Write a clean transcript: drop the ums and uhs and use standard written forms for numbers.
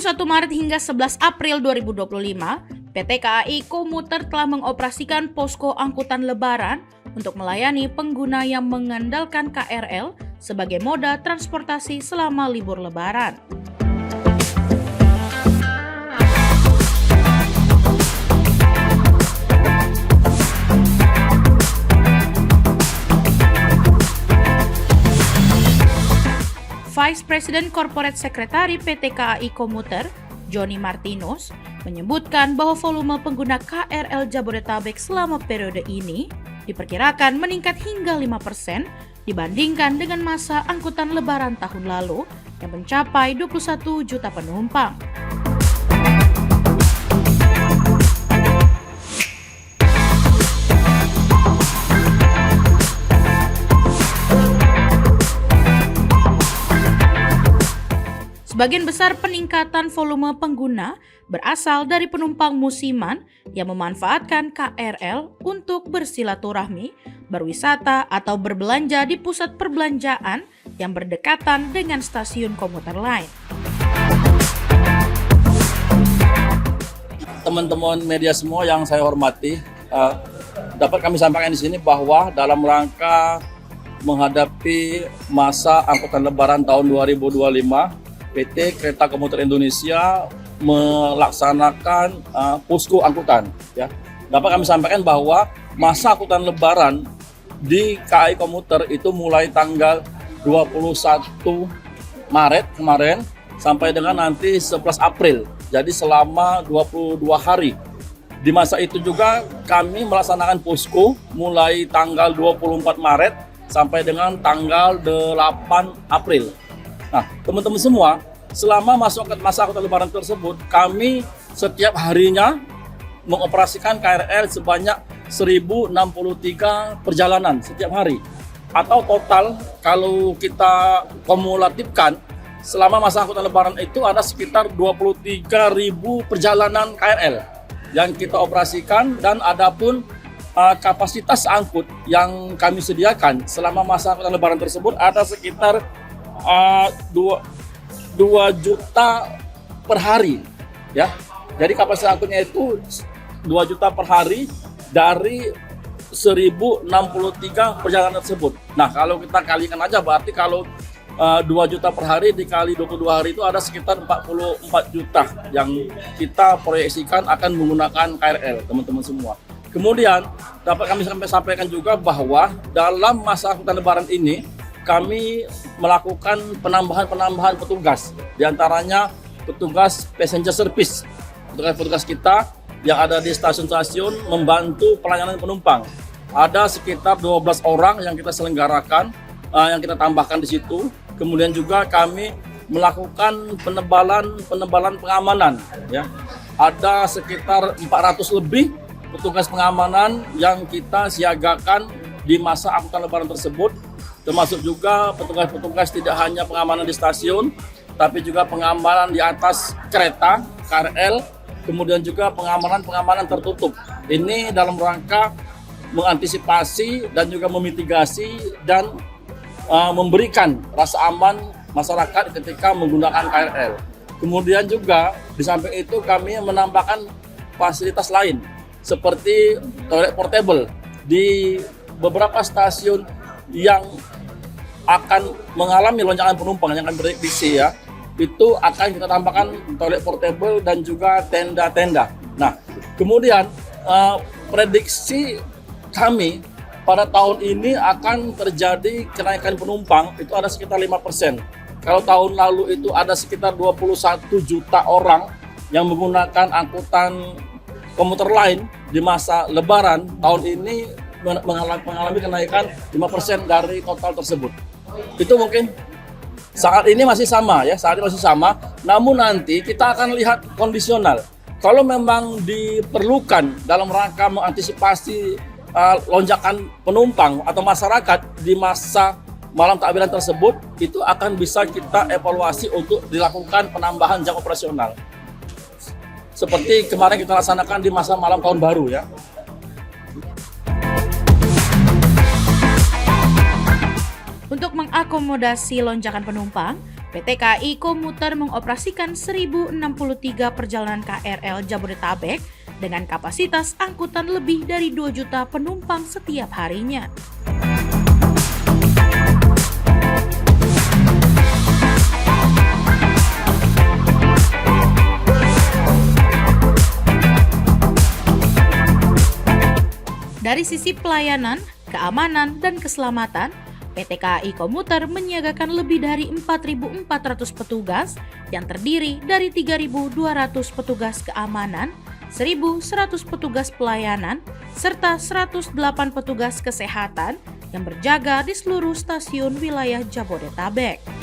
21 Maret hingga 11 April 2025, PT KAI Komuter telah mengoperasikan posko angkutan lebaran untuk melayani pengguna yang mengandalkan KRL sebagai moda transportasi selama libur lebaran. Vice President Corporate Secretary PT KAI Komuter, Johnny Martinus, menyebutkan bahwa volume pengguna KRL Jabodetabek selama periode ini diperkirakan meningkat hingga 5% dibandingkan dengan masa angkutan lebaran tahun lalu yang mencapai 21 juta penumpang. Sebagian besar peningkatan volume pengguna berasal dari penumpang musiman yang memanfaatkan KRL untuk bersilaturahmi, berwisata, atau berbelanja di pusat perbelanjaan yang berdekatan dengan stasiun komuter lain. Teman-teman media semua yang saya hormati, dapat kami sampaikan di sini bahwa dalam rangka menghadapi masa angkutan lebaran tahun 2025, PT Kereta Komuter Indonesia melaksanakan posko angkutan. Ya. Dapat kami sampaikan bahwa masa angkutan lebaran di KAI Komuter itu mulai tanggal 21 Maret kemarin sampai dengan nanti 11 April. Jadi selama 22 hari. Di masa itu juga kami melaksanakan posko mulai tanggal 24 Maret sampai dengan tanggal 8 April. Nah, teman-teman semua, selama masa angkutan lebaran tersebut, kami setiap harinya mengoperasikan KRL sebanyak 1063 perjalanan setiap hari. Atau total kalau kita kumulatifkan, selama masa angkutan lebaran itu ada sekitar 23.000 perjalanan KRL yang kita operasikan, dan adapun kapasitas angkut yang kami sediakan selama masa angkutan lebaran tersebut ada sekitar 2 juta per hari, ya. Jadi kapasitas angkutnya itu 2 juta per hari dari 1063 perjalanan tersebut. Nah, kalau kita kalikan aja, berarti kalau 2 juta per hari dikali 22 hari itu ada sekitar 44 juta yang kita proyeksikan akan menggunakan KRL, teman-teman semua. Kemudian dapat kami sampaikan juga bahwa dalam masa angkutan lebaran ini kami melakukan penambahan petugas, diantaranya petugas passenger service, petugas kita yang ada di stasiun-stasiun membantu pelayanan penumpang. Ada sekitar 12 orang yang kita selenggarakan, yang kita tambahkan di situ. Kemudian juga kami melakukan penebalan pengamanan. Ya, ada sekitar 400 lebih petugas pengamanan yang kita siagakan di masa angkutan lebaran tersebut. Termasuk juga petugas-petugas tidak hanya pengamanan di stasiun, tapi juga pengamanan di atas kereta, KRL, kemudian juga pengamanan tertutup. Ini dalam rangka mengantisipasi dan juga memitigasi dan memberikan rasa aman masyarakat ketika menggunakan KRL. Kemudian juga di samping itu kami menambahkan fasilitas lain seperti toilet portable di beberapa stasiun yang akan mengalami lonjakan penumpang yang akan berdiksi, ya, itu akan kita tambahkan toilet portable dan juga tenda-tenda. Nah, kemudian prediksi kami pada tahun ini akan terjadi kenaikan penumpang itu ada sekitar 5%. Kalau tahun lalu itu ada sekitar 21 juta orang yang menggunakan angkutan komuter lain di masa lebaran, tahun ini mengalami kenaikan 5% dari total tersebut. Itu mungkin saat ini masih sama, ya, namun nanti kita akan lihat kondisional. Kalau memang diperlukan dalam rangka mengantisipasi lonjakan penumpang atau masyarakat di masa malam takbiran tersebut, itu akan bisa kita evaluasi untuk dilakukan penambahan jam operasional. Seperti kemarin kita laksanakan di masa malam tahun baru, ya. Untuk mengakomodasi lonjakan penumpang, PT KAI Komuter mengoperasikan 1.063 perjalanan KRL Jabodetabek dengan kapasitas angkutan lebih dari 2 juta penumpang setiap harinya. Dari sisi pelayanan, keamanan, dan keselamatan, PT KAI Komuter menyiagakan lebih dari 4.400 petugas yang terdiri dari 3.200 petugas keamanan, 1.100 petugas pelayanan, serta 108 petugas kesehatan yang berjaga di seluruh stasiun wilayah Jabodetabek.